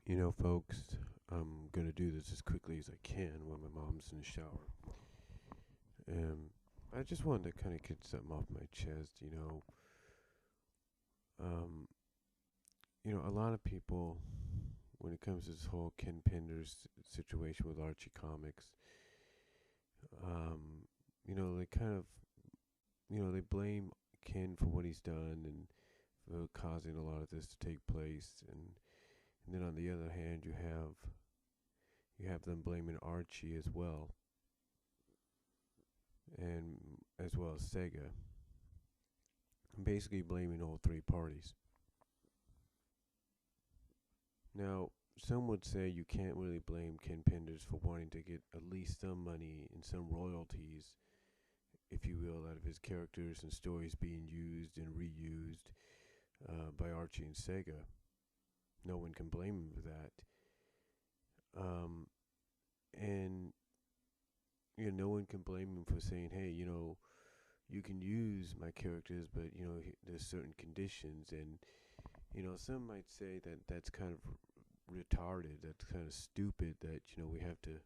Folks, I'm gonna do this as quickly as I can while my mom's in the shower. Um, I just wanted to kind of get something off my chest. Um, a lot of people, when it comes to this whole Ken Penders situation with Archie Comics, um, they kind of, they blame Ken for what he's done and for causing a lot of this to take place, and then on the other hand, you have them blaming Archie as well, and as well as Sega, basically blaming all three parties. Now, some would say you can't really blame Ken Penders for wanting to get at least some money and some royalties, if you will, out of his characters and stories being used and reused by Archie and Sega. No one can blame him for that. And no one can blame him for saying, "Hey, you can use my characters, but there's certain conditions." And some might say that that's kind of retarded. That's kind of stupid. That we have to,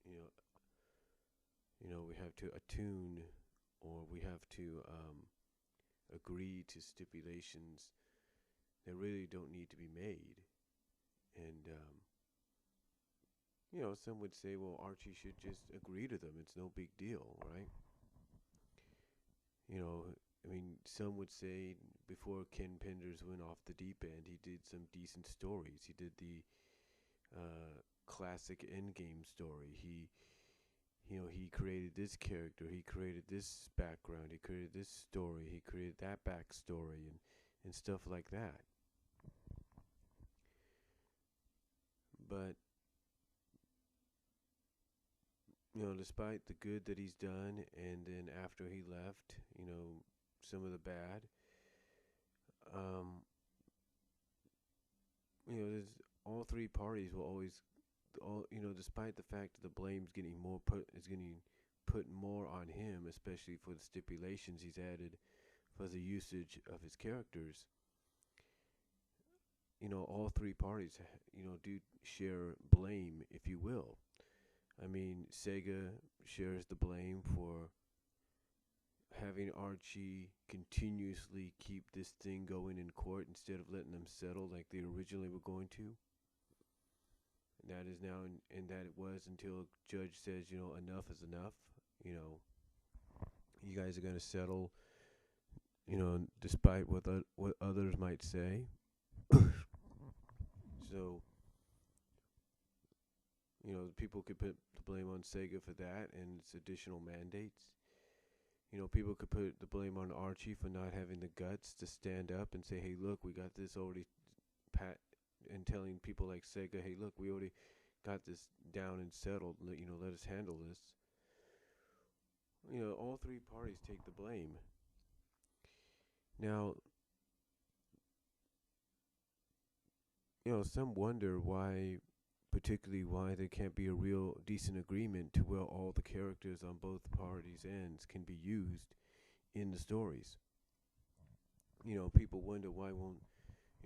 you know, we have to attune, or we have to agree to stipulations that really don't need to be made. And some would say, well, Archie should just agree to them. It's no big deal, right? You know, some would say before Ken Penders went off the deep end, he did some decent stories. He did the classic Endgame story. He created this character. He created this background. He created this story. He created that backstory and stuff like that. But despite the good that he's done, and then after he left, some of the bad, um, there's all three parties will always, despite the fact that the blame's getting put more on him, especially for the stipulations he's added for the usage of his characters. All three parties, do share blame, if you will. Sega shares the blame for having Archie continuously keep this thing going in court instead of letting them settle like they originally were going to. And that is now, and that it was until a judge says, enough is enough. You guys are going to settle, despite what others might say. So, people could put the blame on Sega for that and its additional mandates. People could put the blame on Archie for not having the guts to stand up and say, "Hey, look, we got this already pat," and telling people like Sega, "Hey, look, we already got this down and settled. Let us handle this." All three parties take the blame. Now, some wonder particularly why there can't be a real decent agreement to where all the characters on both parties' ends can be used in the stories. People wonder why won't,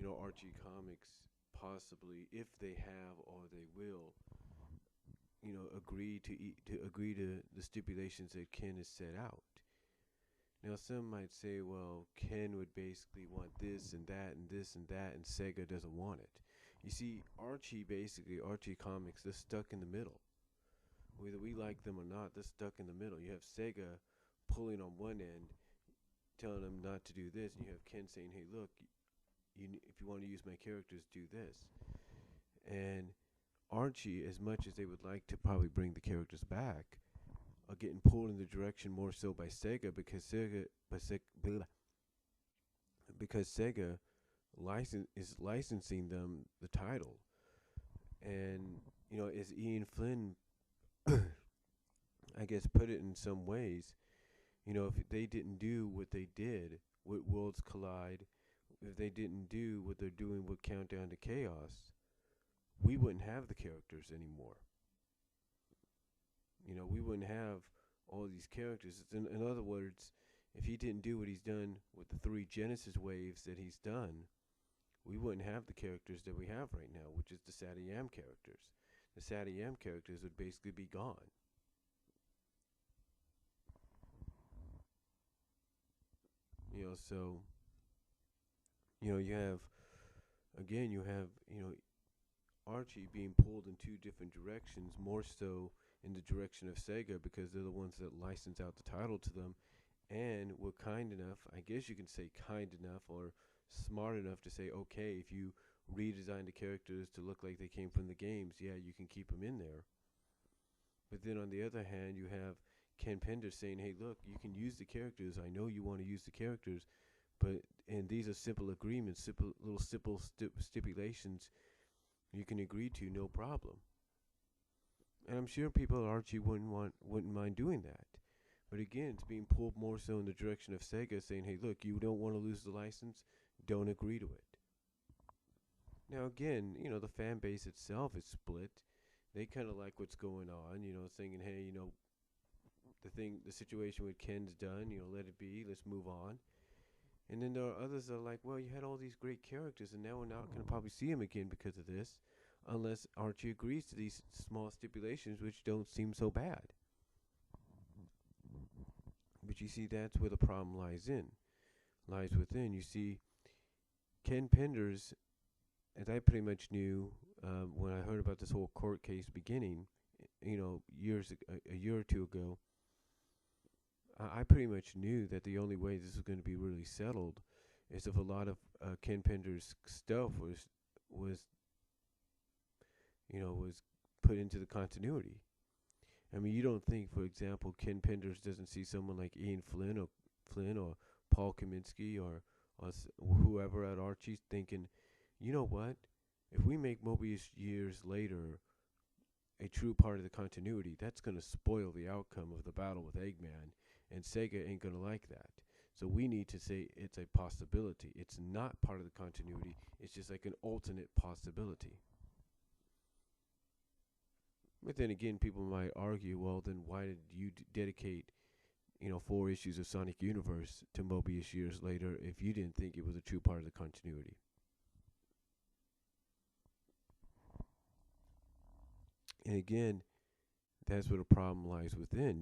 Archie Comics possibly, if they have or they will, agree to the stipulations that Ken has set out. Now, some might say, well, Ken would basically want this and that and this and that, and Sega doesn't want it. You see, Archie Comics, they're stuck in the middle. Whether we like them or not, they're stuck in the middle. You have Sega pulling on one end, telling them not to do this, and you have Ken saying, "Hey, look, if you want to use my characters, do this." And Archie, as much as they would like to probably bring the characters back, are getting pulled in the direction more so by Sega because Sega is licensing them the title, and as Ian Flynn, I guess, put it in some ways, if they didn't do what they did with Worlds Collide, if they didn't do what they're doing with Countdown to Chaos, we wouldn't have the characters anymore. We wouldn't have all these characters. In other words, if he didn't do what he's done with the three Genesis waves that he's done, we wouldn't have the characters that we have right now, which is the Satyam characters. The Satyam characters would basically be gone. So you have again, you have Archie being pulled in two different directions, more so in the direction of Sega because they're the ones that license out the title to them, and were kind enough, I guess you can say kind enough or smart enough to say, okay, if you redesign the characters to look like they came from the games, yeah, you can keep them in there. But then on the other hand, you have Ken Penders saying, hey, look, you can use the characters. I know you want to use the characters, but and these are simple agreements, simple stipulations you can agree to, no problem. And I'm sure people at Archie wouldn't mind doing that. But again, it's being pulled more so in the direction of Sega, saying, "Hey, look, you don't want to lose the license, don't agree to it." Now, again, the fan base itself is split. They kind of like what's going on, saying, "Hey, the situation with Ken's done. Let it be. Let's move on." And then there are others that are like, "Well, you had all these great characters, and now we're not going to probably see them again because of this, unless Archie agrees to these small stipulations, which don't seem so bad." But you see, that's where the problem lies within. You see, Ken Penders, as I pretty much knew when I heard about this whole court case beginning, a year or two ago, I pretty much knew that the only way this was going to be really settled is if a lot of Ken Penders' stuff was was put into the continuity. I mean, you don't think, for example, Ken Penders doesn't see someone like Ian Flynn or Paul Kaminsky or whoever at Archie thinking, you know what? If we make Mobius years later a true part of the continuity, that's going to spoil the outcome of the battle with Eggman, and Sega ain't going to like that. So we need to say it's a possibility. It's not part of the continuity. It's just like an alternate possibility. But then again, people might argue, well, then why did you dedicate, 4 issues of Sonic Universe to Mobius years later if you didn't think it was a true part of the continuity? And again, that's where the problem lies within.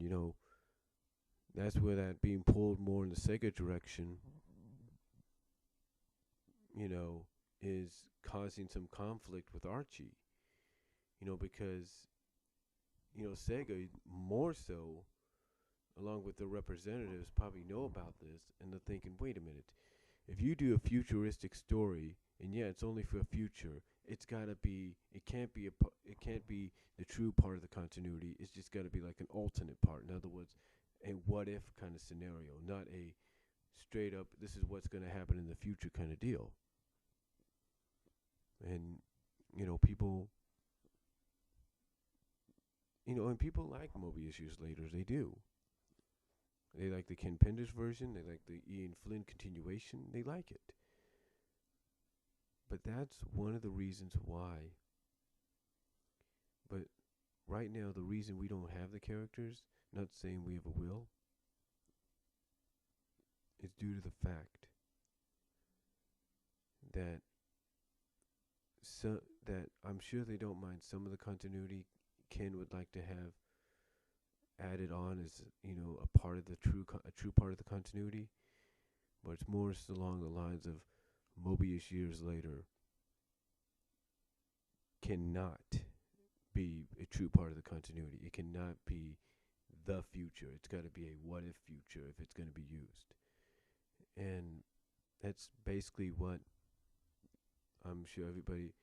That's where that being pulled more in the Sega direction, is causing some conflict with Archie. Because Sega more so, along with the representatives, probably know about this, and they're thinking, wait a minute, if you do a futuristic story, and yeah, it's only for a future, it can't be the true part of the continuity. It's just got to be like an alternate part. In other words, a what if kind of scenario, not a straight up, this is what's going to happen in the future kind of deal. And, people, and people like Mobius years later. They do. They like the Ken Penders version. They like the Ian Flynn continuation. They like it. But that's one of the reasons why. But right now, the reason we don't have the characters, not saying we ever will, is due to the fact that that I'm sure they don't mind some of the continuity Ken would like to have added on as a part of the a true part of the continuity, but it's more along the lines of Mobius years later cannot be a true part of the continuity. It cannot be the future. It's got to be a what if future if it's going to be used. And that's basically what I'm sure everybody.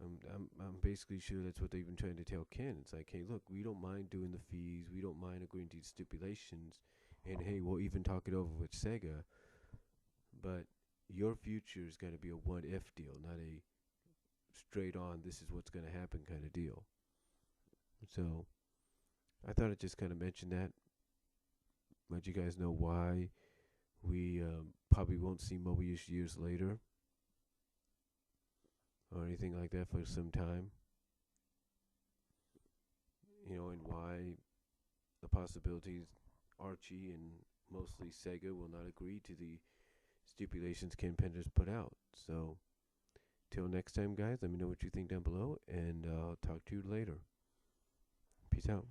I'm basically sure that's what they've been trying to tell Ken. It's like, hey, look, we don't mind doing the fees. We don't mind agreeing to the stipulations. And hey, we'll even talk it over with Sega. But your future's got to be a what if deal, not a straight on, this is what's going to happen kind of deal. So I thought I'd just kind of mention that. Let you guys know why we probably won't see Mobius years later or anything like that for some time. And why the possibilities Archie and mostly Sega will not agree to the stipulations Ken Penders put out. So Till next time, guys, let me know what you think down below, and I'll talk to you later. Peace out.